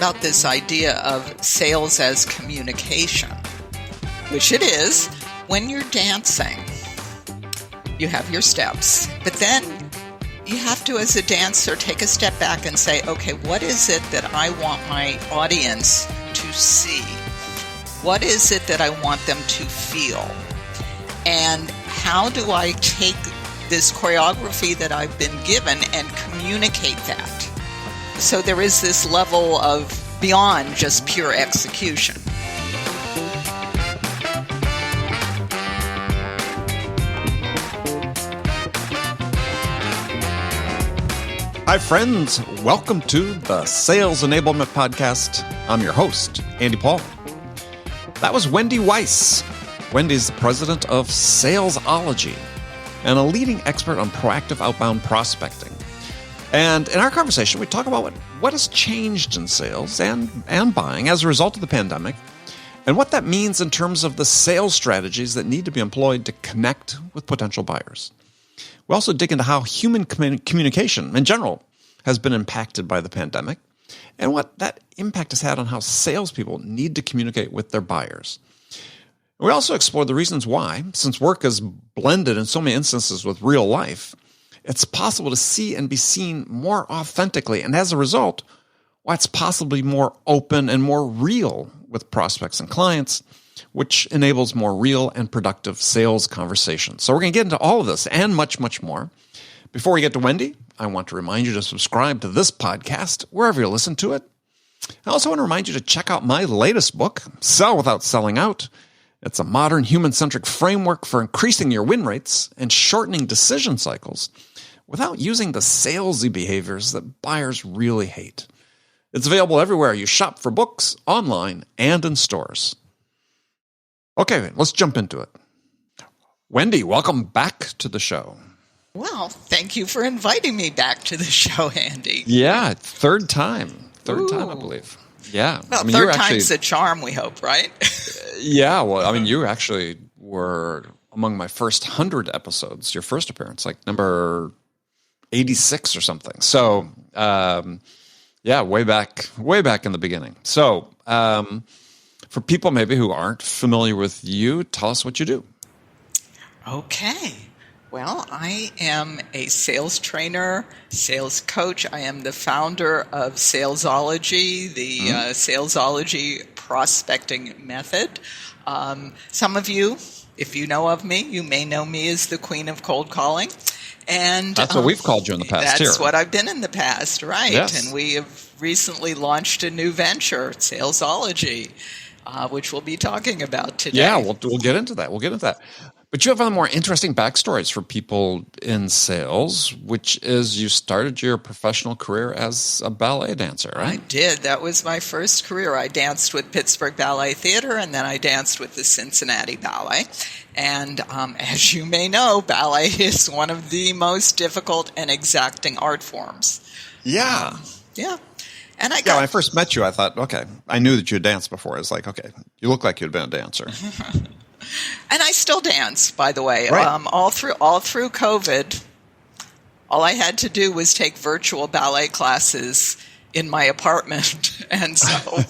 about this idea of sales as communication, which it is. When you're dancing, you have your steps, but then you have to, as a dancer, take a step back and say, okay, what is it that I want my audience to see? What is it that I want them to feel? And how do I take this choreography that I've been given and communicate that? So there is this level of beyond just pure execution. Hi, friends. Welcome to the Sales Enablement Podcast. I'm your host, Andy Paul. That was Wendy Weiss. Wendy's the president of Salesology and a leading expert on proactive outbound prospecting. And in our conversation, we talk about what has changed in sales and buying as a result of the pandemic, and what that means in terms of the sales strategies that need to be employed to connect with potential buyers. We also dig into how human communication in general has been impacted by the pandemic and what that impact has had on how salespeople need to communicate with their buyers. We also explore the reasons why, since work is blended in so many instances with real life, it's possible to see and be seen more authentically, and as a result, why it's possibly more open and more real with prospects and clients, which enables more real and productive sales conversations. So we're going to get into all of this and much, much more. Before we get to Wendy, I want to remind you to subscribe to this podcast wherever you listen to it. I also want to remind you to check out my latest book, Sell Without Selling Out. It's a modern human-centric framework for increasing your win rates and shortening decision cycles without using the salesy behaviors that buyers really hate. It's available everywhere you shop for books, online, and in stores. Okay, let's jump into it. Wendy, welcome back to the show. Well, thank you for inviting me back to the show, Andy. Yeah, third time, I believe. Yeah. Well, third time's the charm, we hope, right? Yeah, well, I mean, you actually were among my first 100 episodes, your first appearance, like number 86 or something. So, yeah, way back in the beginning. So, for people maybe who aren't familiar with you, tell us what you do. Okay. Well, I am a sales trainer, sales coach. I am the founder of Salesology, the Salesology prospecting method. Some of you, if you know of me, you may know me as the queen of cold calling. And that's what we've called you in the past. That's what I've been in the past, right? Yes. And we have recently launched a new venture, Salesology, which we'll be talking about today. Yeah, we'll get into that. But you have other more interesting backstories for people in sales, which is you started your professional career as a ballet dancer, right? I did. That was my first career. I danced with Pittsburgh Ballet Theater, and then I danced with the Cincinnati Ballet. And as you may know, ballet is one of the most difficult and exacting art forms. Yeah. Yeah. And when I first met you, I thought, okay, I knew that you had danced before. I was like, okay, you look like you'd been a dancer. And I still dance, by the way. Right. All through COVID, all I had to do was take virtual ballet classes in my apartment, and so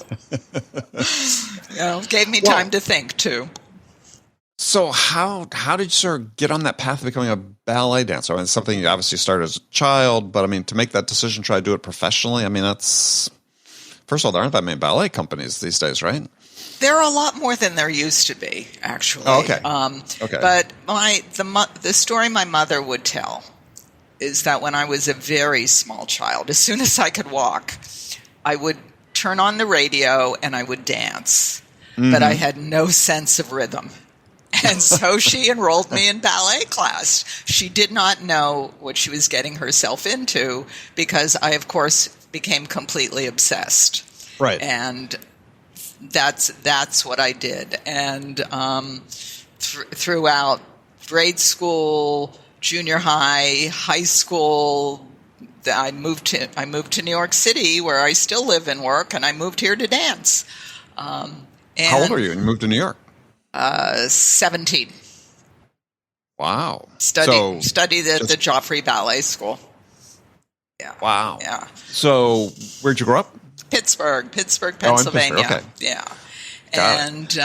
gave me time to think too. So how did you sort of get on that path of becoming a ballet dancer? I mean, it's something you obviously started as a child, but I mean, to make that decision, try to do it professionally. I mean, that's first of all, there aren't that many ballet companies these days, right? There are a lot more than there used to be, actually. Oh, okay. Okay. But the story my mother would tell is that when I was a very small child, as soon as I could walk, I would turn on the radio and I would dance. Mm-hmm. But I had no sense of rhythm. And so she enrolled me in ballet class. She did not know what she was getting herself into because I, of course, became completely obsessed. Right. And that's what I did, and throughout grade school, junior high, high school, I moved to New York City, where I still live and work, and I moved here to dance. How old are you when you moved to New York? 17. Wow. Studied at the Joffrey Ballet School. Yeah. Wow. Yeah. So where'd you grow up? Pittsburgh, Oh, in Pittsburgh, Pennsylvania. okay. Yeah. Got And,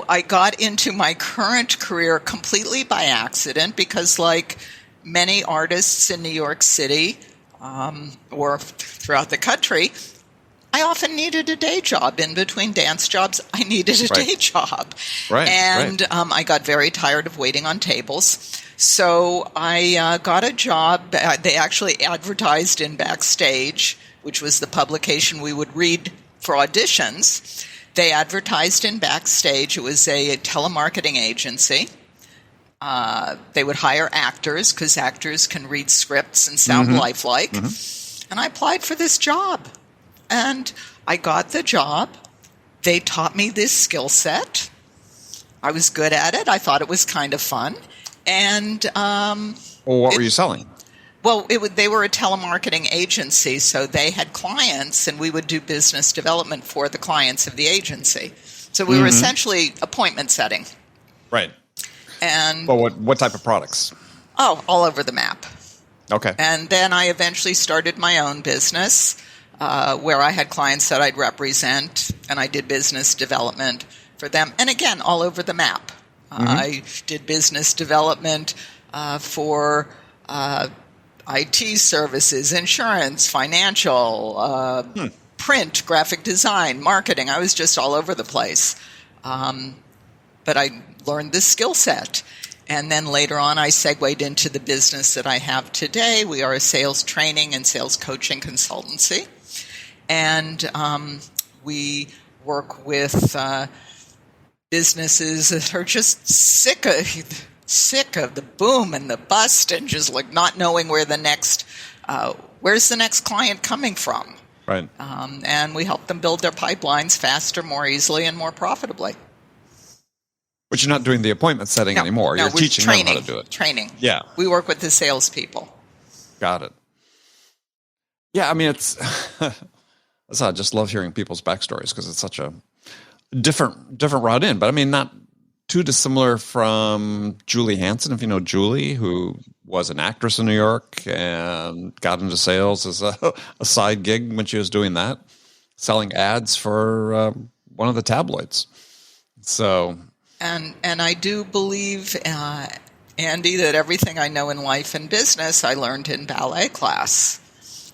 I got into my current career completely by accident because, like many artists in New York City or throughout the country, I often needed a day job. In between dance jobs, I needed a day job. Right. And I got very tired of waiting on tables. So I got a job. They actually advertised in Backstage, which was the publication we would read for auditions. They advertised in Backstage. It was a telemarketing agency. They would hire actors because actors can read scripts and sound lifelike. And I applied for this job. And I got the job. They taught me this skill set. I was good at it. I thought it was kind of fun. And what were you selling? Well, they were a telemarketing agency, so they had clients, and we would do business development for the clients of the agency. So we were essentially appointment setting. Right. And Well, what type of products? all over the map. Okay. And then I eventually started my own business where I had clients that I'd represent, and I did business development for them. And again, all over the map. I did business development for IT services, insurance, financial, print, graphic design, marketing. I was just all over the place. But I learned this skill set. And then later on, I segued into the business that I have today. We are a sales training and sales coaching consultancy. And we work with businesses that are just sick of the boom and the bust and just like not knowing where's the next client coming from. Right. And we help them build their pipelines faster, more easily, and more profitably. But you're not doing the appointment setting anymore. You're teaching them how to do it. Training. Yeah. We work with the salespeople. Got it. Yeah, I mean, I just love hearing people's backstories because it's such a different route in. But I mean, not too dissimilar from Julie Hansen, if you know Julie, who was an actress in New York and got into sales as a side gig when she was doing that, selling ads for one of the tabloids. So... And I do believe, Andy, that everything I know in life and business I learned in ballet class.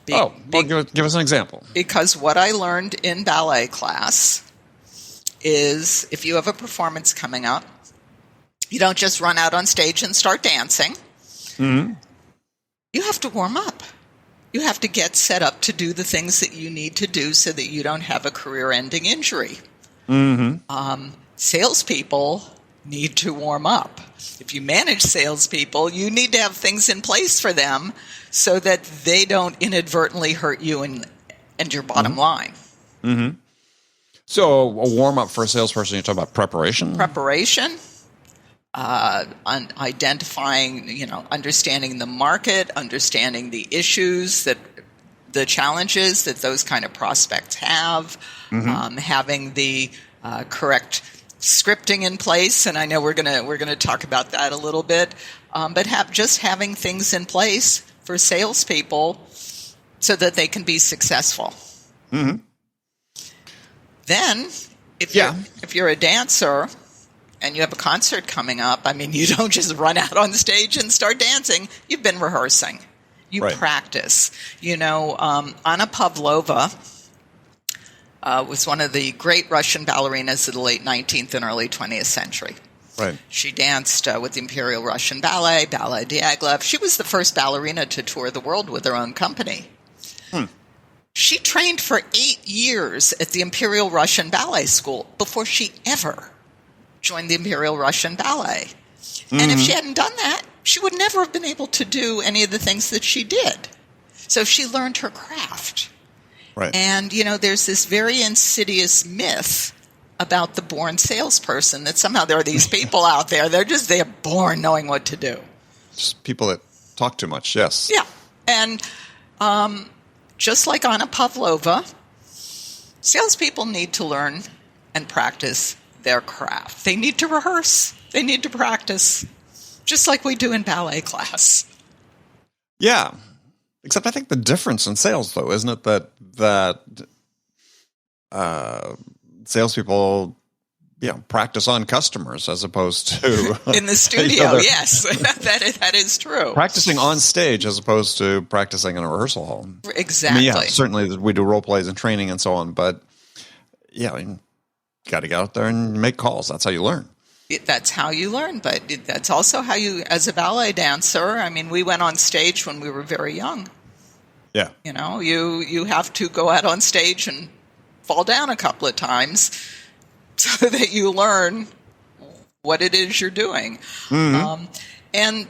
Well, give us an example. Because what I learned in ballet class is if you have a performance coming up, you don't just run out on stage and start dancing. You have to warm up. You have to get set up to do the things that you need to do so that you don't have a career-ending injury. Salespeople need to warm up. If you manage salespeople, you need to have things in place for them so that they don't inadvertently hurt you and your bottom line. So a warm-up for a salesperson, you're talking about preparation? Preparation, identifying, understanding the market, understanding the issues, the challenges that those kind of prospects have, having the correct scripting in place, and I know we're gonna talk about that a little bit. But having things in place for salespeople so that they can be successful. Then, if you're a dancer and you have a concert coming up, I mean, you don't just run out on stage and start dancing. You've been rehearsing. You practice. Anna Pavlova was one of the great Russian ballerinas of the late 19th and early 20th century. Right. She danced with the Imperial Russian Ballet, Ballet Diaghilev. She was the first ballerina to tour the world with her own company. She trained for 8 years at the Imperial Russian Ballet School before she ever joined the Imperial Russian Ballet. And if she hadn't done that, she would never have been able to do any of the things that she did. So she learned her craft. Right. And, there's this very insidious myth about the born salesperson that somehow there are these people out there, they're born knowing what to do. Just people that talk too much, yes. Yeah. And just like Anna Pavlova, salespeople need to learn and practice their craft. They need to rehearse. They need to practice, just like we do in ballet class. Yeah. Except I think the difference in sales, though, isn't it that salespeople, practice on customers as opposed to in the studio. Yes, that is true. Practicing on stage as opposed to practicing in a rehearsal hall. Exactly. I mean, certainly we do role plays and training and so on, but you got to get out there and make calls. That's how you learn. That's how you learn, but that's also how you, as a ballet dancer, I mean, we went on stage when we were very young. Yeah. You have to go out on stage and fall down a couple of times so that you learn what it is you're doing. Mm-hmm. And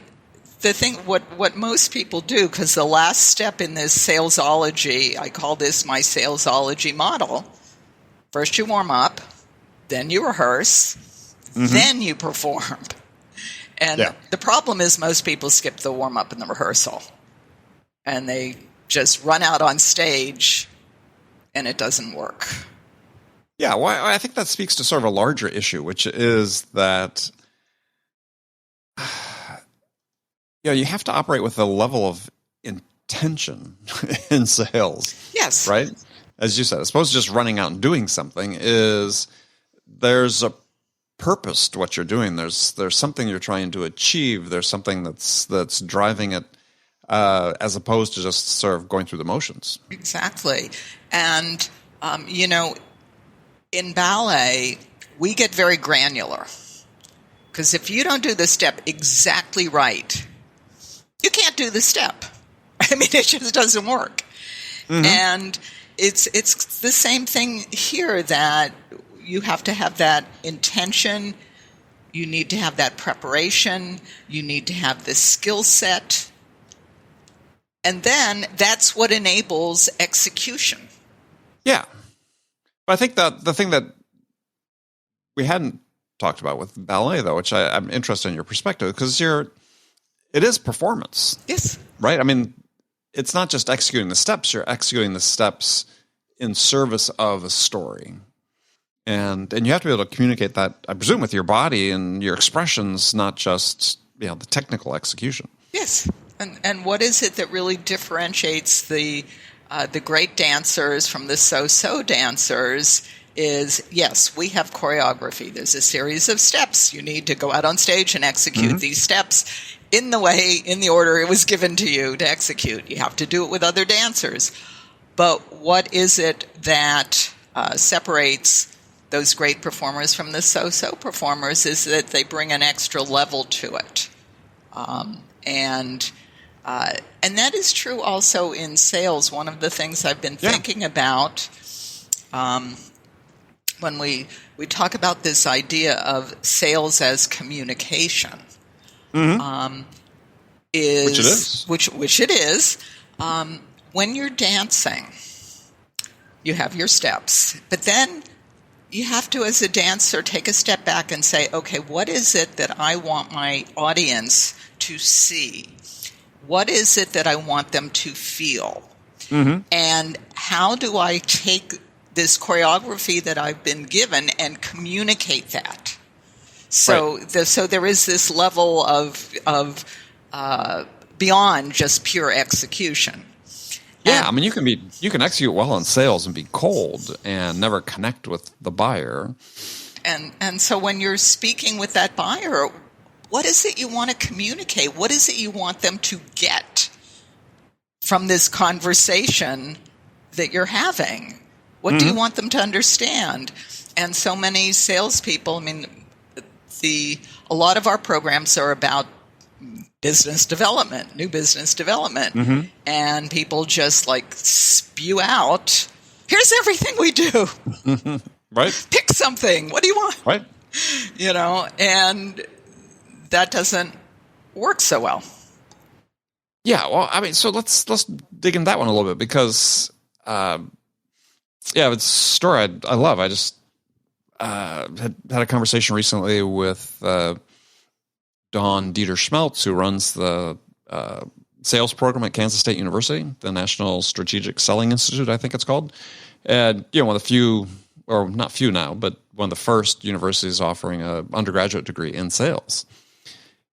the thing, what most people do, because the last step in this Salesology, I call this my Salesology model. First you warm up, then you rehearse, then you perform. And the problem is most people skip the warm up and the rehearsal. And they just run out on stage and it doesn't work. Yeah, well, I think that speaks to sort of a larger issue, which is that you have to operate with a level of intention in sales. Yes. Right? As you said, as opposed to just running out and doing something, there's a purpose to what you're doing. There's something you're trying to achieve. There's something that's driving it, as opposed to just sort of going through the motions. Exactly. And, in ballet, we get very granular. Because if you don't do the step exactly right, you can't do the step. I mean, it just doesn't work. Mm-hmm. And it's the same thing here, that you have to have that intention, you need to have that preparation, you need to have this skill set, and then that's what enables execution. Yeah. But I think that the thing that we hadn't talked about with ballet, though, which I'm interested in your perspective, because it is performance. Yes. Right? I mean, it's not just executing the steps, you're executing the steps in service of a story. And you have to be able to communicate that, I presume, with your body and your expressions, not just the technical execution. Yes. And what is it that really differentiates the great dancers from the so-so dancers is, yes, we have choreography. There's a series of steps. You need to go out on stage and execute these steps in the order it was given to you to execute. You have to do it with other dancers. But what is it that separates those great performers from the so-so performers is that they bring an extra level to it. And that is true also in sales. One of the things I've been thinking about when we talk about this idea of sales as communication, which it is. When you're dancing, you have your steps, but then you have to, as a dancer, take a step back and say, okay, what is it that I want my audience to see? What is it that I want them to feel? And how do I take this choreography that I've been given and communicate that? So, so there is this level of beyond just pure execution. Yeah, I mean, you can execute well in sales and be cold and never connect with the buyer. And so when you're speaking with that buyer, what is it you want to communicate? What is it you want them to get from this conversation that you're having? What do you want them to understand? And so many salespeople, I mean, a lot of our programs are about business development, new business development. And people just spew out, here's everything we do. Right. Pick something. What do you want? Right. And that doesn't work so well. Yeah. Well, I mean, so let's dig into that one a little bit because, it's a story I love. I just had a conversation recently with Don Dieter Schmeltz, who runs the sales program at Kansas State University, the National Strategic Selling Institute, I think it's called. And, one of the few, or not few now, but one of the first universities offering an undergraduate degree in sales.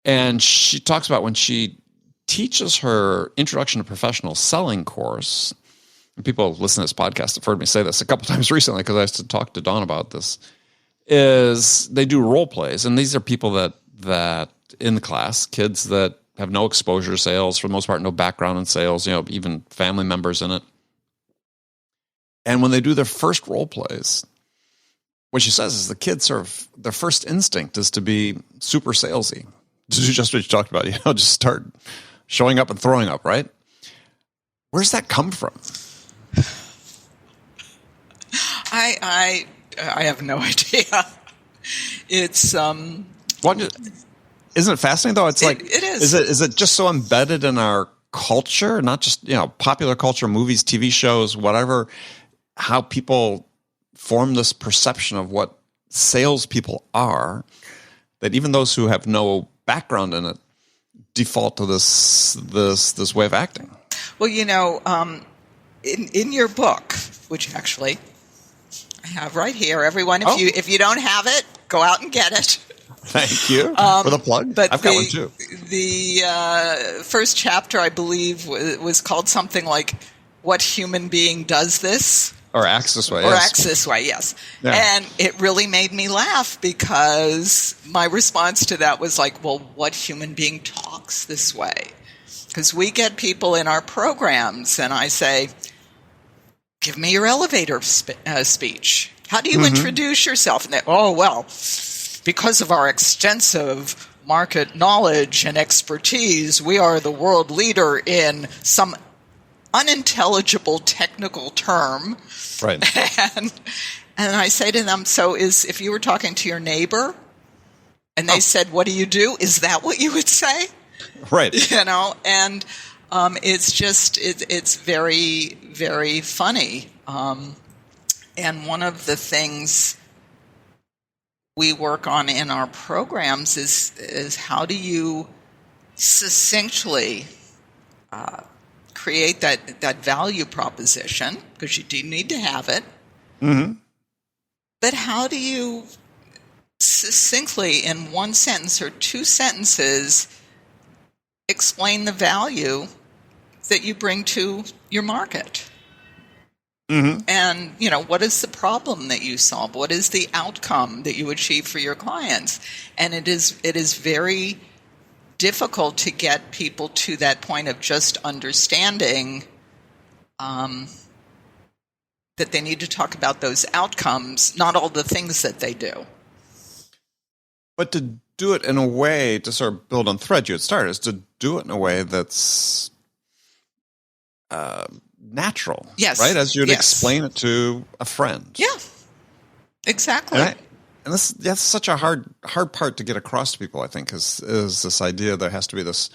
And she talks about when she teaches her Introduction to Professional Selling course, and people listen to this podcast have heard me say this a couple times recently because I used to talk to Dawn about this, is they do role plays. And these are people that in the class, kids that have no exposure to sales, for the most part, no background in sales, even family members in it. And when they do their first role plays, what she says is the kids sort of, their first instinct is to be super salesy. Just what you talked about, just start showing up and throwing up, right? Where's that come from? I have no idea. It's isn't it fascinating though? It's like it is. Is it just so embedded in our culture, not just popular culture, movies, TV shows, whatever? How people form this perception of what salespeople are, that even those who have no background in it default to this way of acting. Well, in your book, which actually I have right here, everyone, if you don't have it, go out and get it. Thank you for the plug. But I've got one too. The first chapter, I believe, was called something like "What Human Being Does This?" Or acts this way. Or acts this way, yes. Yeah. And it really made me laugh because my response to that was like, well, what human being talks this way? Because we get people in our programs and I say, give me your elevator speech. How do you introduce yourself? And they, because of our extensive market knowledge and expertise, we are the world leader in some unintelligible technical term. Right. And I say to them, so if you were talking to your neighbor and they said, what do you do? Is that what you would say? Right. And it's just, it's very, very funny. And one of the things we work on in our programs is how do you succinctly create that value proposition, because you do need to have it. Mm-hmm. But how do you succinctly, in one sentence or two sentences, explain the value that you bring to your market? Mm-hmm. And, what is the problem that you solve? What is the outcome that you achieve for your clients? And it is very difficult to get people to that point of just understanding that they need to talk about those outcomes, not all the things that they do. But to do it in a way, to sort of build on thread you had started, is to do it in a way that's natural. Yes. Right? As you'd explain it to a friend. Yeah. Exactly. And that's such a hard part to get across to people, I think, is this idea there has to be this,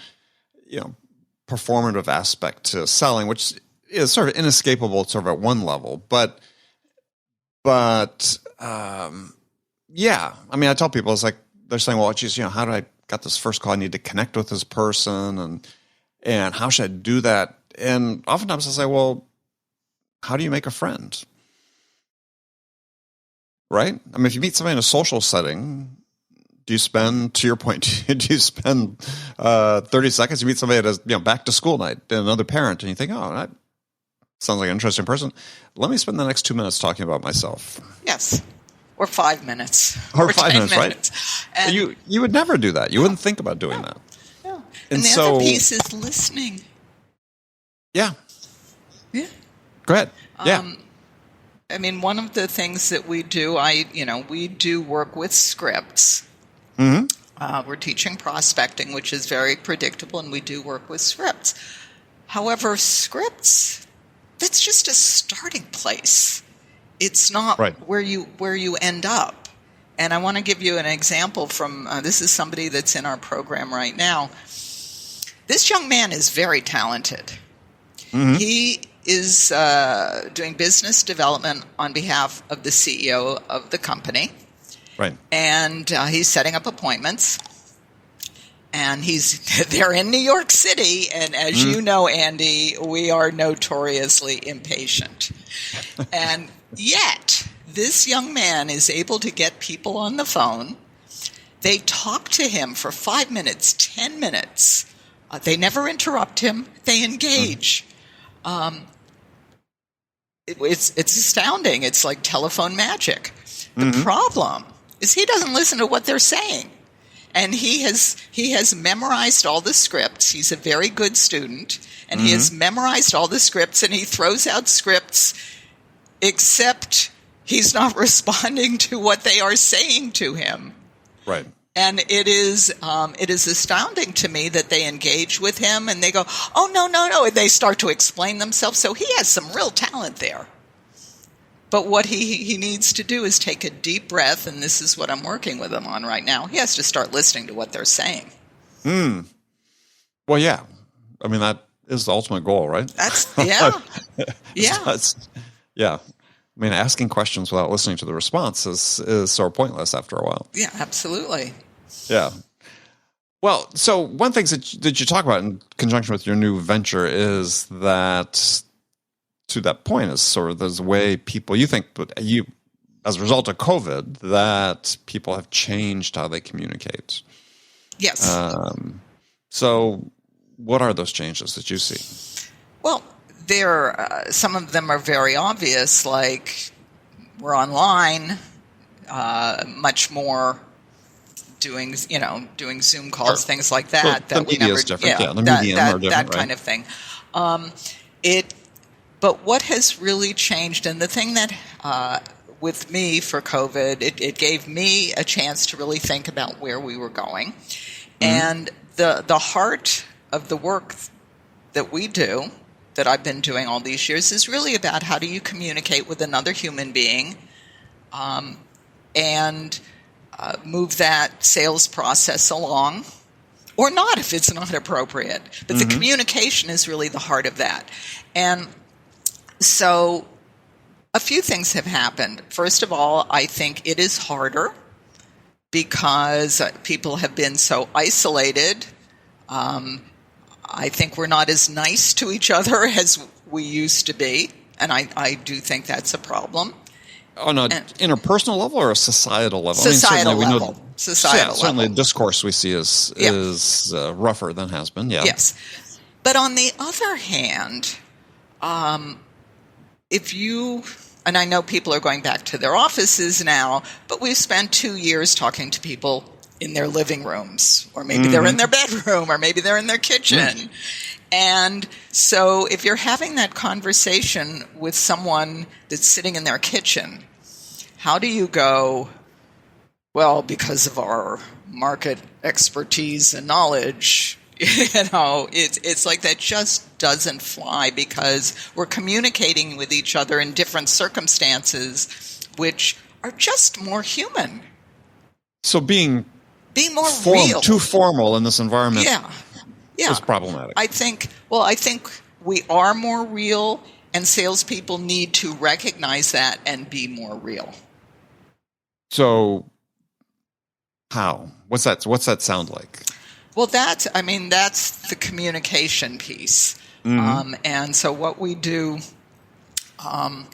performative aspect to selling, which is sort of inescapable sort of at one level. But yeah, I mean, I tell people, it's like, they're saying, well, geez, how do I got this first call? I need to connect with this person and how should I do that? And oftentimes I say, well, how do you make a friend? Right? I mean, if you meet somebody in a social setting, do you spend, to your point, 30 seconds? You meet somebody at back to school night, and another parent, and you think, oh, that sounds like an interesting person. Let me spend the next 2 minutes talking about myself. Yes. Or 5 minutes. Or 5 minutes, minutes. Right? And you would never do that. You wouldn't think about doing that. Yeah. And the other piece is listening. Yeah. Yeah. Go ahead. Yeah. I mean, one of the things that we do, we do work with scripts. Mm-hmm. We're teaching prospecting, which is very predictable, and we do work with scripts. However, scripts, that's just a starting place. It's not where you end up. And I want to give you an example from, this is somebody that's in our program right now. This young man is very talented. Mm-hmm. He is doing business development on behalf of the CEO of the company. Right. And he's setting up appointments. And they're in New York City. And as you know, Andy, we are notoriously impatient. And yet, this young man is able to get people on the phone. They talk to him for 5 minutes, 10 minutes. They never interrupt him. They engage. it's astounding. It's like telephone magic. The problem is he doesn't listen to what they're saying. And he has memorized all the scripts. He's a very good student, and he has memorized all the scripts, and he throws out scripts, except he's not responding to what they are saying to him. Right. And it is astounding to me that they engage with him and they go, oh, no, and they start to explain themselves. So he has some real talent there. But what he needs to do is take a deep breath, and this is what I'm working with him on right now. He has to start listening to what they're saying. Well, yeah. I mean, that is the ultimate goal, right? Yeah. Yeah. I mean, asking questions without listening to the response is sort of pointless after a while. Yeah, absolutely. Yeah. Well, so one thing that you talk about in conjunction with your new venture is that, to that point, is sort of the way people, you think, as a result of COVID, that people have changed how they communicate. Yes. So what are those changes that you see? Well, some of them are very obvious, like we're online, much more doing Zoom calls, things like that. The media is different. The medium are different, that kind of thing. But what has really changed, and the thing that with me for COVID, it gave me a chance to really think about where we were going, and the heart of the work that we do, that I've been doing all these years, is really about how do you communicate with another human being and move that sales process along, or not if it's not appropriate. But the communication is really the heart of that. And so a few things have happened. First of all, I think it is harder because people have been so isolated. I think we're not as nice to each other as we used to be, and I do think that's a problem. On an interpersonal level or a societal level? Societal level. Certainly discourse we see is rougher than has been, yeah. Yes. But on the other hand, and I know people are going back to their offices now, but we've spent 2 years talking to people in their living rooms, or maybe they're in their bedroom, or maybe they're in their kitchen. And so if you're having that conversation with someone that's sitting in their kitchen, how do you go, well, because of our market expertise and knowledge, it's like that just doesn't fly, because we're communicating with each other in different circumstances, which are just more human. So being more real. Too formal in this environment is problematic. I think we are more real, and salespeople need to recognize that and be more real. So how? What's that sound like? Well, that's the communication piece. And so what we do, when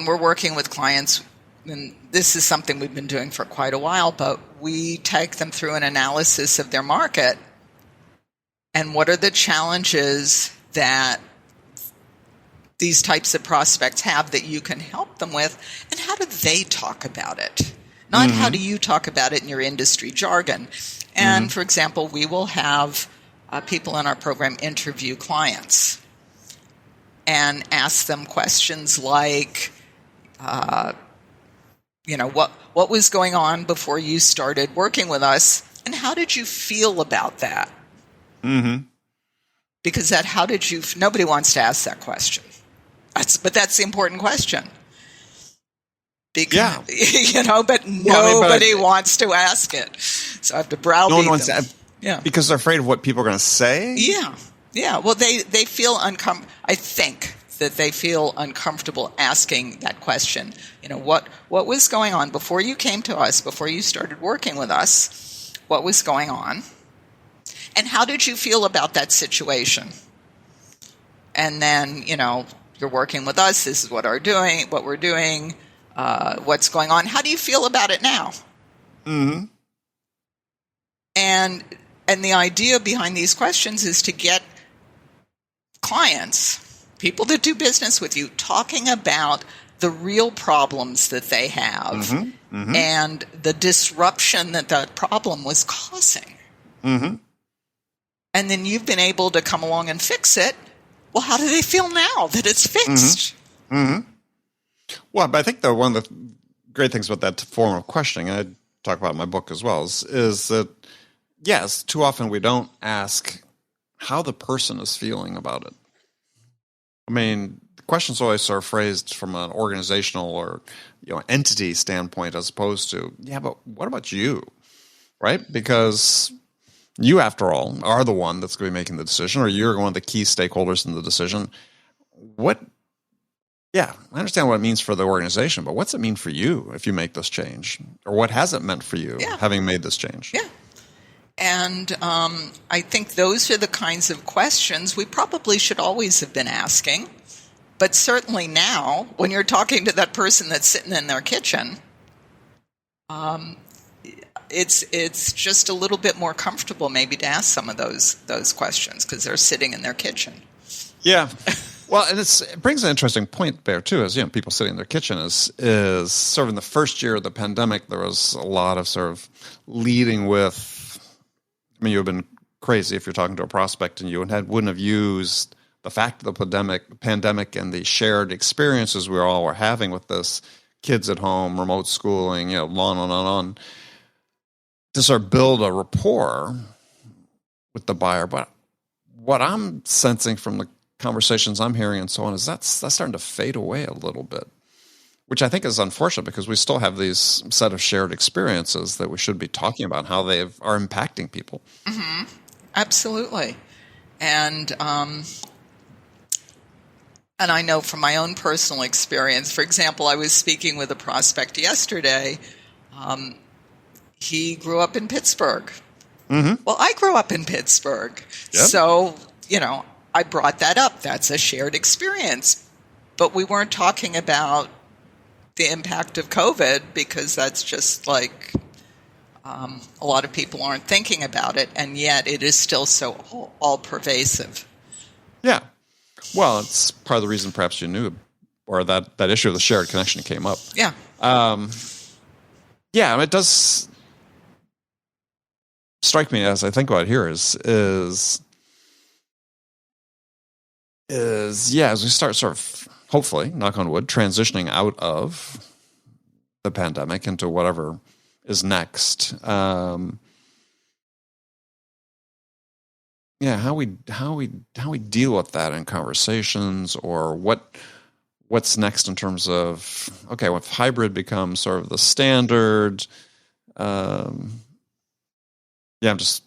we're working with clients, and this is something we've been doing for quite a while, but we take them through an analysis of their market and what are the challenges that these types of prospects have that you can help them with, and how do they talk about it? Not how do you talk about it in your industry jargon. And, for example, we will have people in our program interview clients and ask them questions like, what was going on before you started working with us, and how did you feel about that? Because nobody wants to ask that question. But that's the important question. Because, but nobody wants to ask it. So I have to browbeat them. Wants to, because they're afraid of what people are going to say? Yeah. Well, they feel uncomfortable. I think that they feel uncomfortable asking that question. What was going on before you came to us, before you started working with us? What was going on? And how did you feel about that situation? And then, you're working with us. This is what we're doing. What's going on? How do you feel about it now? And the idea behind these questions is to get clients people that do business with you, talking about the real problems that they have and the disruption that that problem was causing. And then you've been able to come along and fix it. Well, how do they feel now that it's fixed? Well, but I think one of the great things about that form of questioning, and I talk about in my book as well, is that, yes, too often we don't ask how the person is feeling about it. I mean, the questions always sort of phrased from an organizational or entity standpoint, as opposed to, yeah, but what about you, right? Because you, after all, are the one that's going to be making the decision, or you're one of the key stakeholders in the decision. Yeah, I understand what it means for the organization, but what's it mean for you if you make this change? Or what has it meant for you having made this change? Yeah. And I think those are the kinds of questions we probably should always have been asking. But certainly now, when you're talking to that person that's sitting in their kitchen, it's just a little bit more comfortable maybe to ask some of those questions because they're sitting in their kitchen. Yeah. Well, and it brings an interesting point there, too, as people sitting in their kitchen is sort of in the first year of the pandemic, there was a lot of sort of leading with, I mean, you would have been crazy if you're talking to a prospect and you wouldn't have used the fact of the pandemic and the shared experiences we all were having with this, kids at home, remote schooling, on, to sort of build a rapport with the buyer. But what I'm sensing from the conversations I'm hearing and so on is that's starting to fade away a little bit, which I think is unfortunate because we still have these set of shared experiences that we should be talking about how they are impacting people. Absolutely. And I know from my own personal experience, for example, I was speaking with a prospect yesterday. He grew up in Pittsburgh. Well, I grew up in Pittsburgh. Yep. So, I brought that up. That's a shared experience. But we weren't talking about the impact of COVID because that's just like a lot of people aren't thinking about it, and yet it is still so all-pervasive. Yeah. Well, it's part of the reason perhaps you knew, or that issue of the shared connection came up. Yeah. Yeah, it does strike me as I think about it here is as we start sort of, hopefully, knock on wood, transitioning out of the pandemic into whatever is next. How we deal with that in conversations, or what's next in terms of, okay, if hybrid becomes sort of the standard. I'm just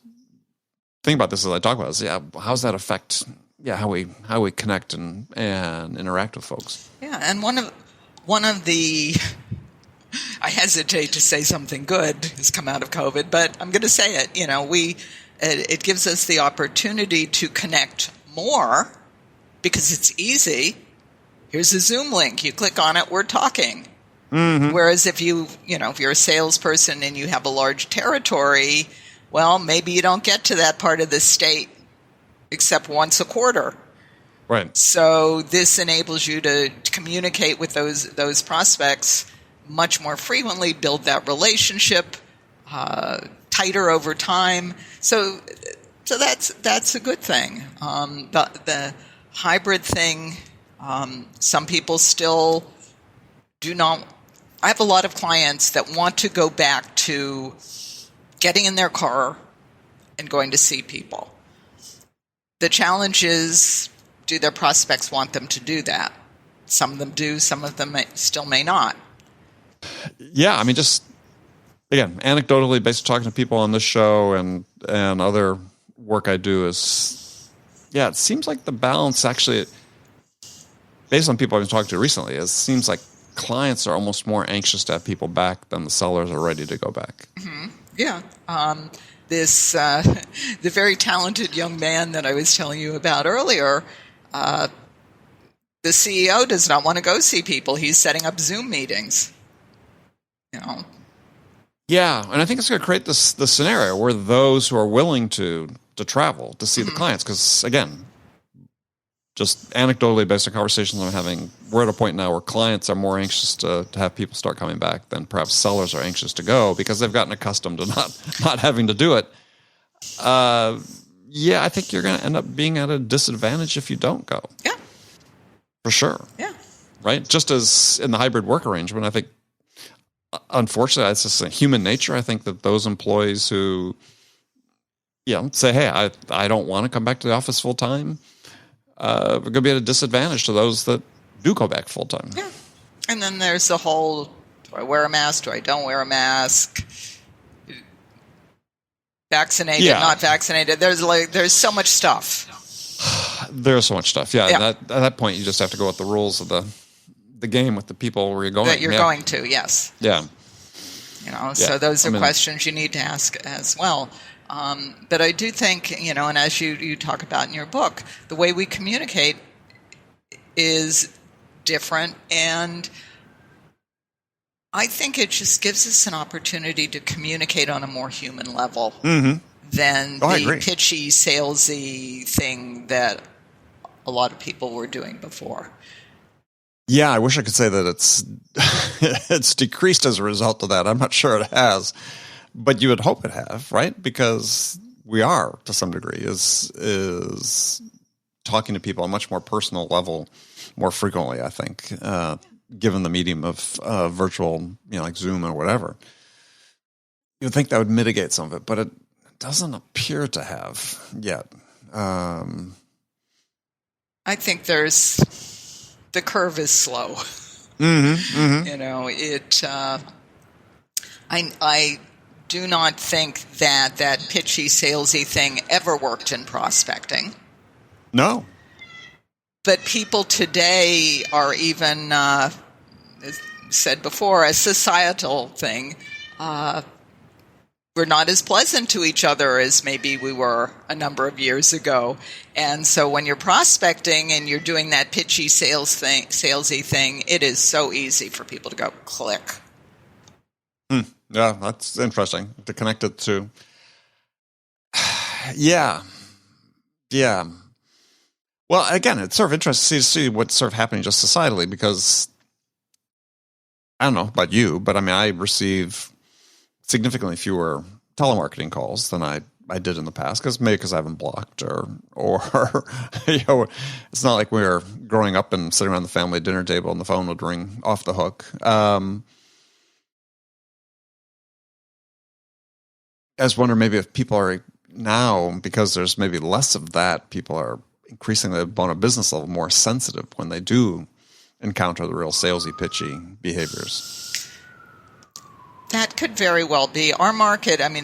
thinking about this as I talk about this. Yeah, how's that affect how we connect and interact with folks? Yeah, and one of the I hesitate to say something good has come out of COVID, but I'm going to say it. It gives us the opportunity to connect more because it's easy. Here's a Zoom link. You click on it, we're talking. Whereas if if you're a salesperson and you have a large territory, well, maybe you don't get to that part of the state except once a quarter. Right. So this enables you to communicate with those prospects much more frequently, build that relationship tighter over time. So that's a good thing. The hybrid thing, some people still do not. I have a lot of clients that want to go back to getting in their car and going to see people. The challenge is, do their prospects want them to do that? Some of them do, some of them still may not. Yeah, I mean, just, again, anecdotally, based on talking to people on this show and other work I do is, it seems like the balance actually, based on people I've been talking to recently, it seems like clients are almost more anxious to have people back than the sellers are ready to go back. Yeah. The very talented young man that I was telling you about earlier, the CEO does not want to go see people. He's setting up Zoom meetings. Yeah, and I think it's going to create this scenario where those who are willing to travel to see the clients, because again, just anecdotally based on conversations I'm having, we're at a point now where clients are more anxious to have people start coming back than perhaps sellers are anxious to go because they've gotten accustomed to not having to do it. Yeah, I think you're going to end up being at a disadvantage if you don't go. Yeah. For sure. Yeah. Right? Just as in the hybrid work arrangement, I think, unfortunately, it's just human nature. I think that those employees who, say, hey, I don't want to come back to the office full time, are going to be at a disadvantage to those that do go back full time. Yeah. And then there's the whole, do I wear a mask? Do I don't wear a mask? Vaccinated, not vaccinated. There's so much stuff. There's so much stuff. Yeah. At that point, you just have to go with the rules of the game with the people where you're going. That you're going to, yes. Yeah. So those are questions you need to ask as well. But I do think, and as you talk about in your book, the way we communicate is different, and I think it just gives us an opportunity to communicate on a more human level than the pitchy, salesy thing that a lot of people were doing before. Yeah, I wish I could say that it's decreased as a result of that. I'm not sure it has, but you would hope it have, right? Because we are, to some degree, is talking to people on a much more personal level more frequently, I think, given the medium of virtual, like Zoom or whatever. You would think that would mitigate some of it, but it doesn't appear to have yet. I think the curve is slow. I do not think that pitchy, salesy thing ever worked in prospecting. No. But people today are even, as said before, a societal thing. We're not as pleasant to each other as maybe we were a number of years ago. And so when you're prospecting and you're doing that pitchy salesy thing, it is so easy for people to go click. Yeah, that's interesting to connect it to. Yeah. Well, again, it's sort of interesting to see what's sort of happening just societally because I don't know about you, but I receive significantly fewer telemarketing calls than I did in the past because I haven't blocked or it's not like we were growing up and sitting around the family dinner table and the phone would ring off the hook. I was wondering maybe if people are now, because there's maybe less of that, people are increasingly on a business level more sensitive when they do encounter the real salesy, pitchy behaviors. That could very well be our market. I'm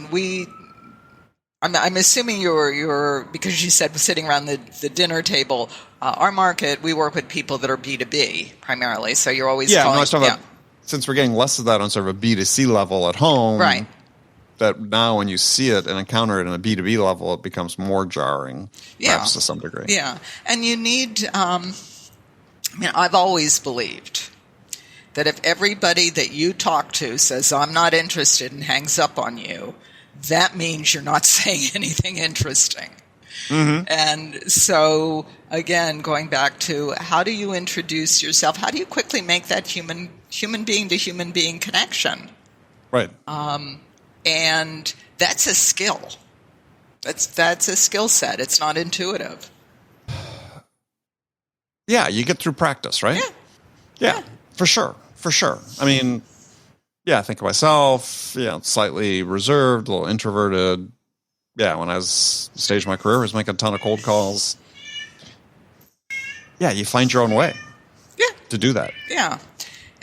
assuming you're because you said sitting around the dinner table. Our market, we work with people that are B2B primarily. So you're always about, since we're getting less of that on sort of a B2C level at home, right? That now when you see it and encounter it in a B2B level, it becomes more jarring, perhaps to some degree. Yeah, and you need. I've always believed that if everybody that you talk to says, I'm not interested and hangs up on you, that means you're not saying anything interesting. Mm-hmm. And so, again, going back to how do you introduce yourself? How do you quickly make that human being to human being connection? Right. And that's a skill. That's a skill set. It's not intuitive. Yeah, you get through practice, right? Yeah. For sure. I think of myself, slightly reserved, a little introverted. Yeah, when I was stage of my career, I was making a ton of cold calls. Yeah, you find your own way. To do that. Yeah,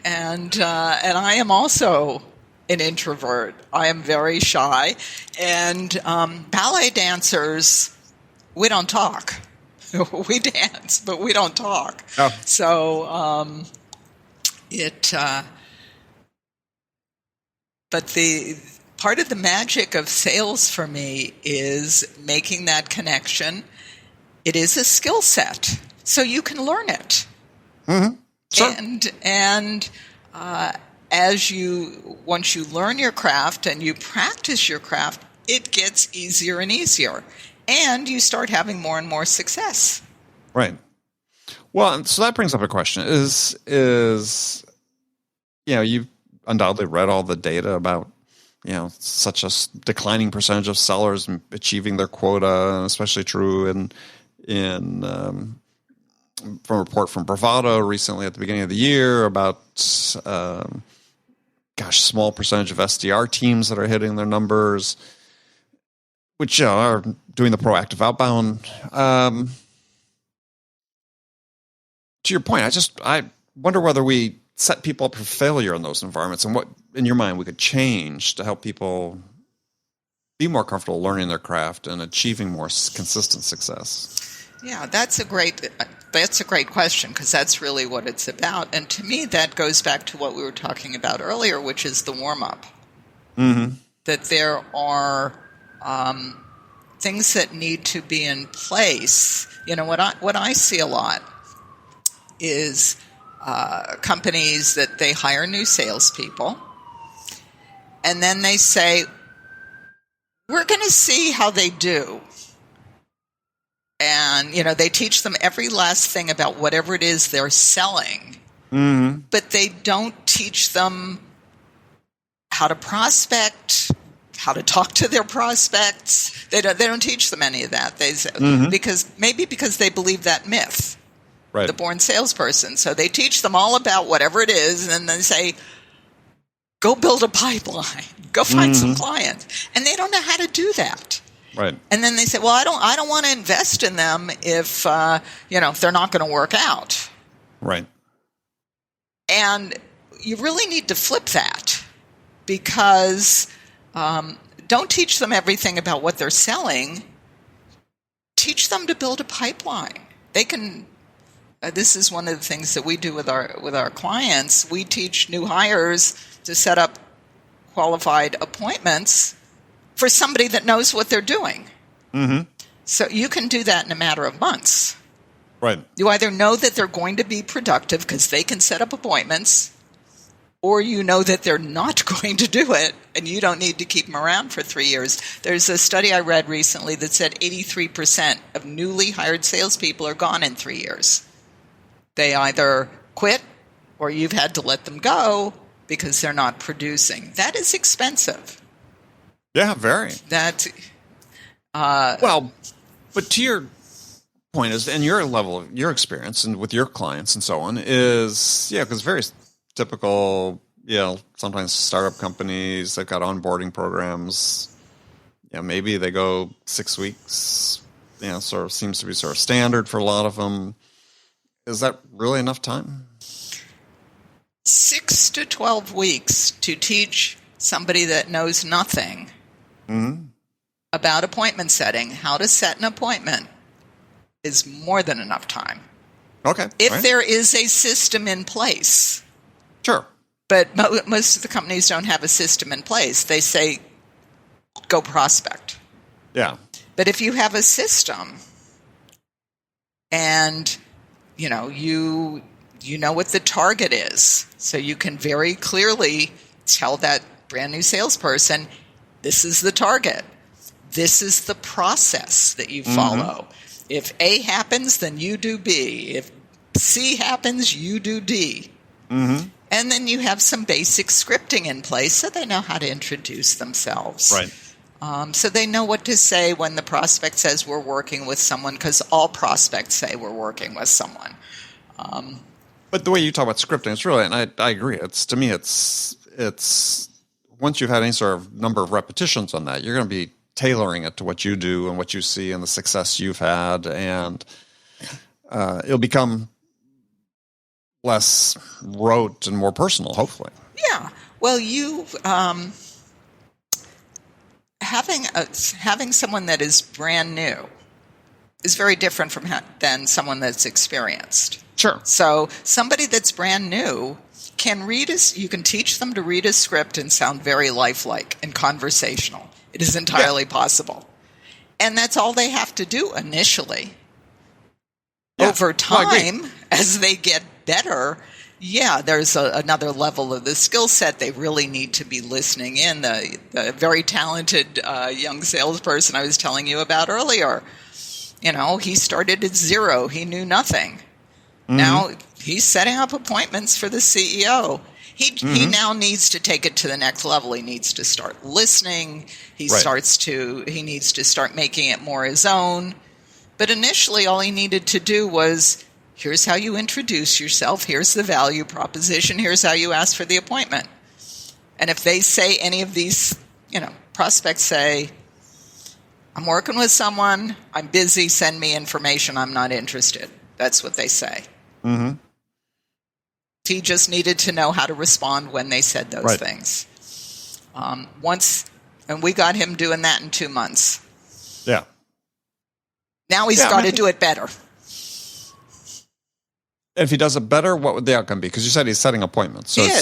and I am also an introvert. I am very shy, and ballet dancers, we don't talk. We dance, but we don't talk. Oh. So but the part of the magic of sales for me is making that connection. It is a skill set, so you can learn it. Mm-hmm. Sure. And once you learn your craft and you practice your craft, it gets easier and easier, and you start having more and more success. Right. Well, and so that brings up a question: is you've undoubtedly read all the data about such a declining percentage of sellers achieving their quota, especially true in from a report from Bravado recently at the beginning of the year about small percentage of SDR teams that are hitting their numbers, which are doing the proactive outbound. To your point, I wonder whether we set people up for failure in those environments, and what, in your mind, we could change to help people be more comfortable learning their craft and achieving more consistent success. Yeah, that's a great question, because that's really what it's about. And to me, that goes back to what we were talking about earlier, which is the warm-up. Mm-hmm. That there are things that need to be in place. What I see a lot is companies that they hire new salespeople, and then they say, we're going to see how they do. And, they teach them every last thing about whatever it is they're selling, but they don't teach them how to prospect, how to talk to their prospects. They don't teach them any of that. Because they believe that myth. Right. The born salesperson. So they teach them all about whatever it is, and then they say, go build a pipeline, go find some clients. And they don't know how to do that. Right. And then they say, well, I don't want to invest in them if they're not going to work out. Right. And you really need to flip that, because don't teach them everything about what they're selling. Teach them to build a pipeline. They can. This is one of the things that we do with our clients. We teach new hires to set up qualified appointments for somebody that knows what they're doing. Mm-hmm. So you can do that in a matter of months. Right. You either know that they're going to be productive because they can set up appointments, or you know that they're not going to do it and you don't need to keep them around for 3 years. There's a study I read recently that said 83% of newly hired salespeople are gone in 3 years. They either quit or you've had to let them go because they're not producing. That is expensive. Yeah, very. But to your point is, and your level of your experience and with your clients and so on is, because very typical, sometimes startup companies, they've got onboarding programs. Maybe they go 6 weeks, sort of seems to be sort of standard for a lot of them. Is that really enough time? 6 to 12 weeks to teach somebody that knows nothing about appointment setting, how to set an appointment, is more than enough time. Okay. If there is a system in place. Sure. But most of the companies don't have a system in place. They say, go prospect. Yeah. But if you have a system and you know what the target is, so you can very clearly tell that brand new salesperson, this is the target. This is the process that you follow. If A happens, then you do B. If C happens, you do D. And then you have some basic scripting in place so they know how to introduce themselves. Right. So they know what to say when the prospect says we're working with someone, because all prospects say we're working with someone. But the way you talk about scripting, it's really, and I agree. To me, it's once you've had any sort of number of repetitions on that, you're going to be tailoring it to what you do and what you see and the success you've had, and it'll become less rote and more personal, hopefully. Yeah. Well, you having someone that is brand new is very different than someone that's experienced. Sure. So somebody that's brand new you can teach them to read a script and sound very lifelike and conversational. It is entirely possible. And that's all they have to do initially. Yeah. Over time, as they get better, there's another level of the skill set. They really need to be listening in. The very talented young salesperson I was telling you about earlier, he started at zero. He knew nothing. Now he's setting up appointments for the CEO. He now needs to take it to the next level. He needs to start listening. He needs to start making it more his own. But initially, all he needed to do was, here's how you introduce yourself. Here's the value proposition. Here's how you ask for the appointment. And if they say any of these, prospects say, I'm working with someone, I'm busy, send me information, I'm not interested. That's what they say. Mm-hmm. He just needed to know how to respond when they said those things. And we got him doing that in 2 months. Yeah. Now he's got to do it better. If he does it better, what would the outcome be? Because you said he's setting appointments. So he's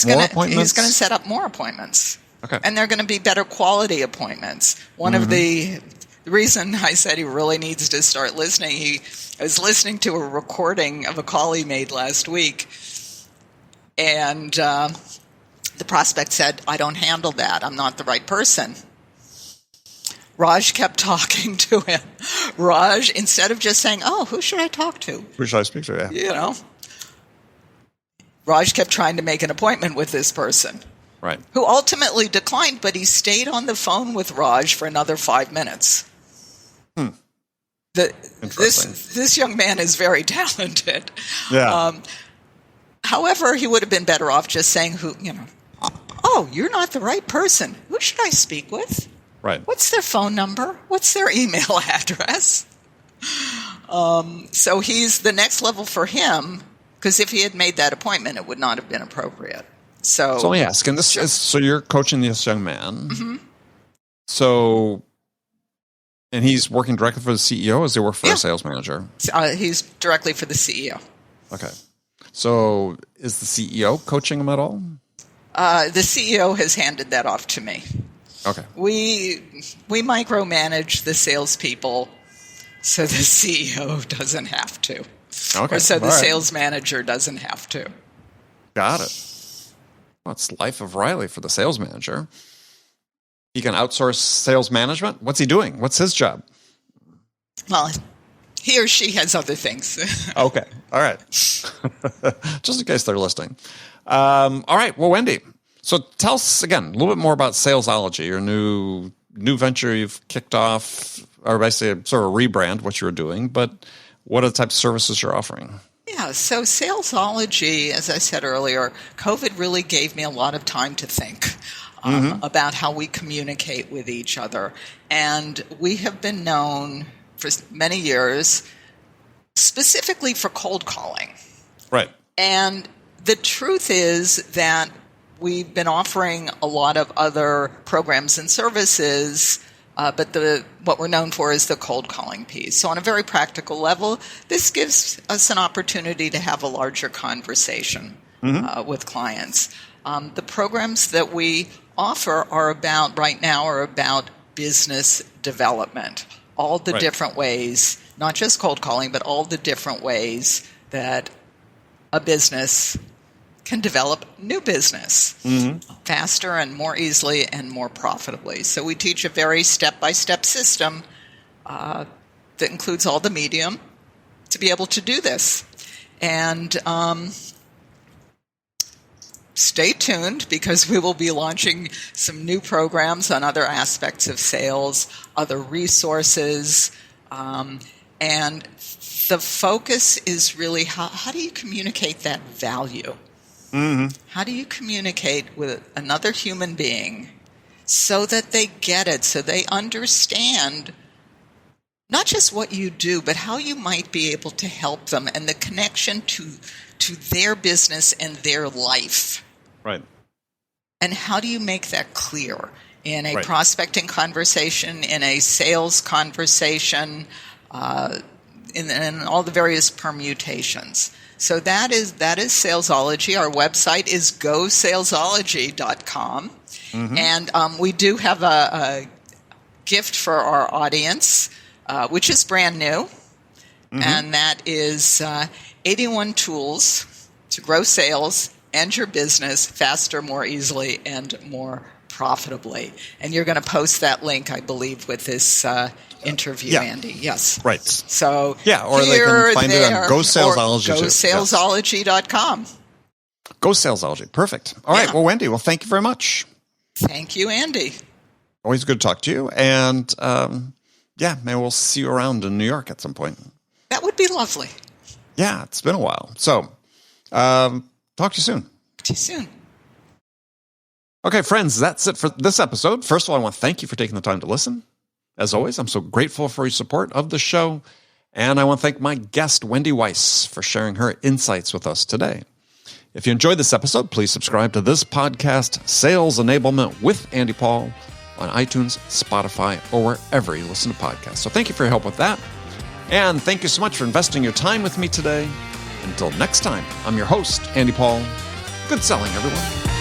going to set up more appointments. Okay. And they're going to be better quality appointments. One of the reason I said he really needs to start listening, I was listening to a recording of a call he made last week, and the prospect said, I don't handle that. I'm not the right person. Raj kept talking to him. Raj, instead of just saying, who should I talk to? Who should I speak to? Yeah. Raj kept trying to make an appointment with this person. Right. Who ultimately declined, but he stayed on the phone with Raj for another 5 minutes. This young man is very talented. Yeah. However, he would have been better off just saying, you're not the right person. Who should I speak with? Right. What's their phone number? What's their email address? So he's the next level for him, because if he had made that appointment, it would not have been appropriate. So let me ask, so you're coaching this young man. Mm-hmm. So, and he's working directly for the CEO, or does he work for a sales manager? He's directly for the CEO. Okay. So is the CEO coaching him at all? The CEO has handed that off to me. Okay. We micromanage the salespeople so the CEO doesn't have to. Okay. Or so the sales manager doesn't have to. Got it. Well, it's life of Riley for the sales manager. He can outsource sales management? What's he doing? What's his job? Well, he or she has other things. Okay. All right. Just in case they're listening. All right. Well, Wendy, so tell us again a little bit more about Salesology, your new venture you've kicked off, or basically sort of rebrand what you're doing, but what are the types of services you're offering? Yeah, so Salesology, as I said earlier, COVID really gave me a lot of time to think about how we communicate with each other. And we have been known for many years specifically for cold calling. Right. And the truth is that we've been offering a lot of other programs and services, but what we're known for is the cold calling piece. So on a very practical level, this gives us an opportunity to have a larger conversation with clients. The programs that we offer right now are about business development. All the different ways, not just cold calling, but all the different ways that a business can develop new business faster and more easily and more profitably. So we teach a very step-by-step system that includes all the medium to be able to do this. And stay tuned, because we will be launching some new programs on other aspects of sales, other resources, and the focus is really how do you communicate that value? How do you communicate with another human being so that they get it, so they understand not just what you do, but how you might be able to help them and the connection to their business and their life. Right. And how do you make that clear in a prospecting conversation, in a sales conversation, in all the various permutations? So that is Salesology. Our website is gosalesology.com. And we do have a gift for our audience, which is brand new. And that is 81 tools to grow sales and your business faster, more easily, and more profitably. And you're going to post that link, I believe, with this interview Yeah. Andy. Yes. Right. So Yeah, or they can find it on GoSalesology too. GoSalesology.com. GoSalesology. Perfect. All right. Yeah. Well, Wendy, thank you very much. Thank you, Andy. Always good to talk to you. And maybe we'll see you around in New York at some point. That would be lovely. Yeah, it's been a while. So talk to you soon. Talk to you soon. Okay, friends, that's it for this episode. First of all, I want to thank you for taking the time to listen. As always, I'm so grateful for your support of the show. And I want to thank my guest, Wendy Weiss, for sharing her insights with us today. If you enjoyed this episode, please subscribe to this podcast, Sales Enablement with Andy Paul, on iTunes, Spotify, or wherever you listen to podcasts. So thank you for your help with that. And thank you so much for investing your time with me today. Until next time, I'm your host, Andy Paul. Good selling, everyone.